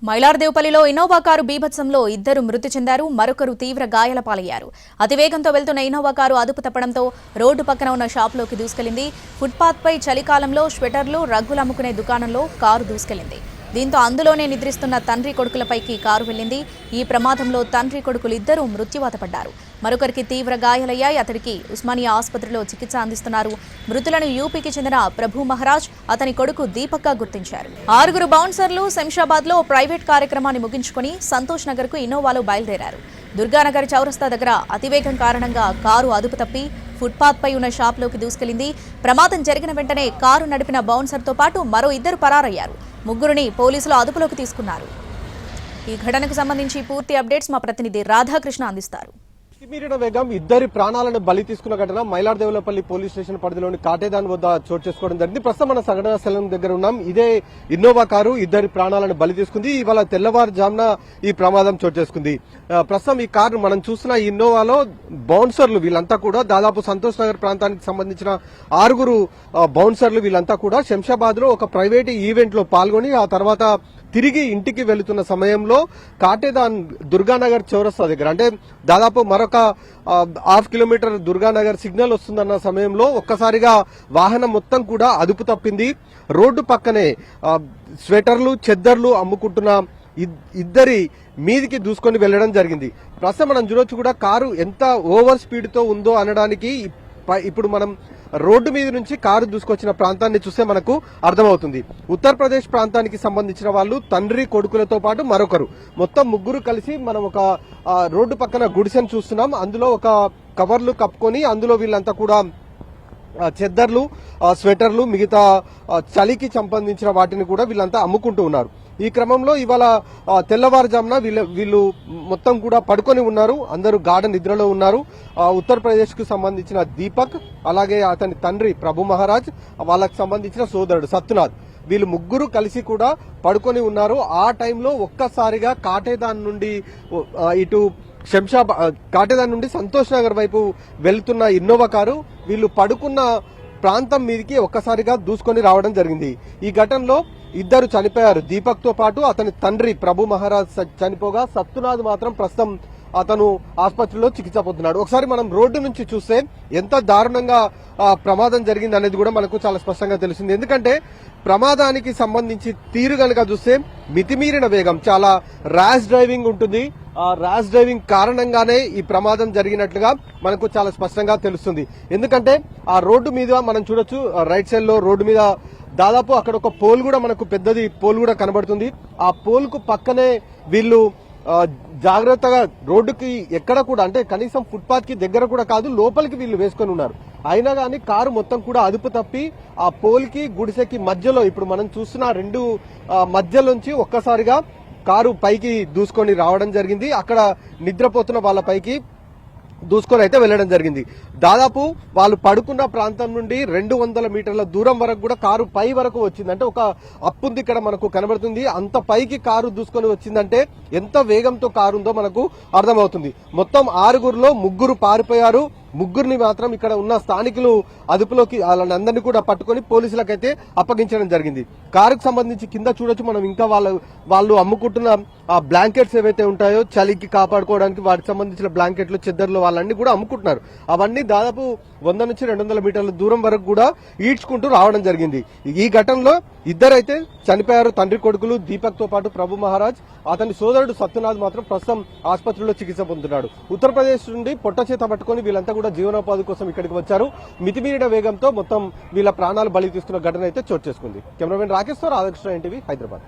మైలార్దేవపల్లిలో Innova car బీభత్సంలో ఇద్దరు మృతి చెందారు, మరొకరు తీవ్ర గాయాల పాలయ్యారు. అతివేగంతో వెళ్తున్న ఇన్నోవా కారు అదుపు తప్పడంతో రోడ్డు పక్కన ఉన్న షాపులోకి దూసుకెళ్లింది. ఫుట్పాత్పై చలికాలంలో స్వెటర్లు, రగ్గులు అమ్ముకునే దుకాణంలో కారు దూసుకెళ్లింది. దీంతో అందులోనే నిద్రిస్తున్న తండ్రి కొడుకులపైకి కారు వెళ్లింది. ఈ ప్రమాదంలో తండ్రి కొడుకులు ఇద్దరూ మృత్యువాత పడ్డారు. మరొకరికి తీవ్ర గాయాలయ్యాయి. అతడికి ఉస్మానియా ఆసుపత్రిలో చికిత్స అందిస్తున్నారు. మృతులను యూపీకి చెందిన ప్రభు మహారాజ్, అతని కొడుకు దీపక్ గా గుర్తించారు. 6 బౌన్సర్లు శంషాబాద్ లో ప్రైవేట్ కార్యక్రమాన్ని ముగించుకుని సంతోష్ నగర్ కు ఇన్నోవాలో బయలుదేరారు. దుర్గానగర్ చౌరస్తా దగ్గర అతివేగం కారణంగా కారు అదుపు తప్పి ఫుట్పాత్ పై ఉన్న షాప్లోకి దూసుకెళ్లింది. ప్రమాదం జరిగిన వెంటనే కారు నడిపిన బౌన్సర్తో పాటు మరో ఇద్దరు పరారయ్యారు. ముగ్గురిని పోలీసులు అదుపులోకి తీసుకున్నారు. ఈ ఘటనకు సంబంధించి పూర్తి అప్డేట్స్ మా ప్రతినిధి రాధాకృష్ణ అందిస్తారు. మితిమీరిన వేగం ఇద్దరి ప్రాణాలను బలి తీసుకున్న ఘటన మైలార్దేవలపల్లి పోలీస్ స్టేషన్ పరిధిలోని కాటేదాన్ వద్ద చోటు చేసుకోవడం జరిగింది. ప్రస్తుతం మన సంఘటన స్థలం దగ్గర ఉన్నాం. ఇదే ఇన్నోవా కారు ఇద్దరి ప్రాణాలను బలి తీసుకుంది. ఇవాళ తెల్లవారుజామున ఈ ప్రమాదం చోటు చేసుకుంది. ప్రస్తుతం ఈ కారు మనం చూసిన ఇన్నోవాలో బౌన్సర్లు వీళ్ళంతా కూడా దాదాపు సంతోష్ నగర్ ప్రాంతానికి సంబంధించిన 6 బౌన్సర్లు వీళ్ళంతా కూడా శంషాబాద్ లో ఒక ప్రైవేట్ ఈవెంట్ లో పాల్గొని ఆ తర్వాత తిరిగి ఇంటికి వెళుతున్న సమయంలో కాటేదాన్ దుర్గానగర్ చౌరస్తా దగ్గర అంటే దాదాపు మరొక ½ కిలోమీటర్ దుర్గానగర్ సిగ్నల్ వస్తుందన్న సమయంలో ఒక్కసారిగా వాహనం మొత్తం కూడా అదుపు తప్పింది. రోడ్డు పక్కనే స్వెటర్లు, చెద్దర్లు అమ్ముకుంటున్న ఇద్దరి మీదికి దూసుకొని వెళ్లడం జరిగింది. ప్రస్తుతం మనం చూడొచ్చు కూడా కారు ఎంత ఓవర్ స్పీడ్ తో ఉందో అనడానికి ఇప్పుడు మనం రోడ్డు మీద నుంచి కారు దూసుకొచ్చిన ప్రాంతాన్ని చూస్తే మనకు అర్థమవుతుంది. ఉత్తరప్రదేశ్ ప్రాంతానికి సంబంధించిన వాళ్ళు తండ్రి కొడుకులతో పాటు మరొకరు మొత్తం ముగ్గురు కలిసి మనం ఒక రోడ్డు పక్కన గుడిసెను చూస్తున్నాం. అందులో ఒక కవర్లు కప్పుకొని అందులో వీళ్ళంతా కూడా చెద్దర్లు, స్వెటర్లు, మిగతా చలికి సంబంధించిన వాటిని కూడా వీళ్ళంతా అమ్ముకుంటూ ఉన్నారు. ఈ క్రమంలో ఇవాళ తెల్లవారుజామున వీళ్ళు మొత్తం కూడా పడుకొని ఉన్నారు. అందరూ గాఢ నిద్రలో ఉన్నారు. ఉత్తరప్రదేశ్ కు సంబంధించిన దీపక్, అలాగే అతని తండ్రి ప్రభు మహారాజ్, వాళ్ళకి సంబంధించిన సోదరుడు సత్యనాథ్, వీళ్ళు ముగ్గురు కలిసి కూడా పడుకొని ఉన్నారు. ఆ టైంలో ఒక్కసారిగా కాటేదాన్ నుండి ఇటు కాటేదాన్ నుండి సంతోష్ నగర్ వైపు వెళ్తున్న ఇన్నోవా కారు వీళ్ళు పడుకున్న ప్రాంతం మీదకి ఒక్కసారిగా దూసుకొని రావడం జరిగింది. ఈ ఘటనలో ఇద్దరు చనిపోయారు. దీపక్ తో పాటు అతని తండ్రి ప్రభు మహారాజ్ చనిపోగా సత్యనాథ్ మాత్రం ప్రస్తుతం అతను ఆసుపత్రిలో చికిత్స పొందుతున్నాడు. ఒకసారి మనం రోడ్డు నుంచి చూస్తే ఎంత దారుణంగా ప్రమాదం జరిగింది అనేది కూడా మనకు చాలా స్పష్టంగా తెలిసింది. ఎందుకంటే ప్రమాదానికి సంబంధించి తీరు గనుక చూస్తే మితిమీరిన వేగం, చాలా ర్యాష్ డ్రైవింగ్ ఉంటుంది. ఆ ర్యాష్ డ్రైవింగ్ కారణంగానే ఈ ప్రమాదం జరిగినట్లుగా మనకు చాలా స్పష్టంగా తెలుస్తుంది. ఎందుకంటే ఆ రోడ్డు మీద మనం చూడొచ్చు, రైట్ సైడ్ లో రోడ్డు మీద దాదాపు అక్కడ ఒక పోల్ కూడా మనకు పెద్దది పోల్ కూడా కనబడుతుంది. ఆ పోల్ కు పక్కనే వీళ్ళు జాగ్రత్తగా రోడ్డుకి ఎక్కడ కూడా అంటే కనీసం ఫుట్పాత్ కి దగ్గర కూడా కాదు, లోపలికి వీళ్ళు వేసుకొని ఉన్నారు. అయినా కానీ కారు మొత్తం కూడా అదుపు తప్పి ఆ పోల్ కి గుడిసెకి మధ్యలో ఇప్పుడు మనం చూస్తున్న 2 మధ్యలోంచి ఒక్కసారిగా కారు పైకి దూసుకొని రావడం జరిగింది. అక్కడ నిద్రపోతున్న వాళ్ళ పైకి దూసుకొని అయితే వెళ్లడం జరిగింది. దాదాపు వాళ్ళు పడుకున్న ప్రాంతం నుండి 200 మీటర్ల దూరం వరకు కూడా కారు పై వరకు వచ్చింది. అంటే ఒక అప్పుంది ఇక్కడ మనకు కనబడుతుంది. అంత పైకి కారు దూసుకొని వచ్చిందంటే ఎంత వేగంతో కారు ఉందో మనకు అర్థమవుతుంది. మొత్తం 6లో 3 పారిపోయారు. 3ని మాత్రం ఇక్కడ ఉన్న స్థానికులు అదుపులోకి వాళ్ళందరినీ కూడా పట్టుకొని పోలీసులకైతే అప్పగించడం జరిగింది. కారుకు సంబంధించి కింద చూడొచ్చు మనం ఇంకా వాళ్ళు అమ్ముకుంటున్న ఆ బ్లాంకెట్స్ ఏవైతే ఉంటాయో చలికి కాపాడుకోవడానికి వాటికి సంబంధించిన బ్లాంకెట్లు, చెద్దర్లు వాళ్ళన్నీ కూడా అమ్ముకుంటున్నారు. అవన్నీ దాదాపు 100 నుంచి 200 మీటర్ల దూరం వరకు కూడా ఈడ్చుకుంటూ రావడం జరిగింది. ఈ ఘటనలో ఇద్దరైతే చనిపోయారు. తండ్రి కొడుకులు దీపక్ తో పాటు ప్రభు మహారాజ్, అతని సోదరుడు సత్యనాథ్ మాత్రం ప్రస్తుతం ఆసుపత్రిలో చికిత్స పొందుతున్నాడు. ఉత్తరప్రదేశ్ నుండి పొట్ట చేత పట్టుకుని వీళ్ళంతా కూడా జీవనోపాధి కోసం ఇక్కడికి వచ్చారు. మితిమీరిన వేగంతో మొత్తం వీళ్ళ ప్రాణాలు బలి తీసుకున్న ఘటన అయితే చోటు చేసుకుంది. కెమెరామెన్ రాకేష్ తో రాధాకృష్ణ, ఎన్టీవీ, హైదరాబాద్.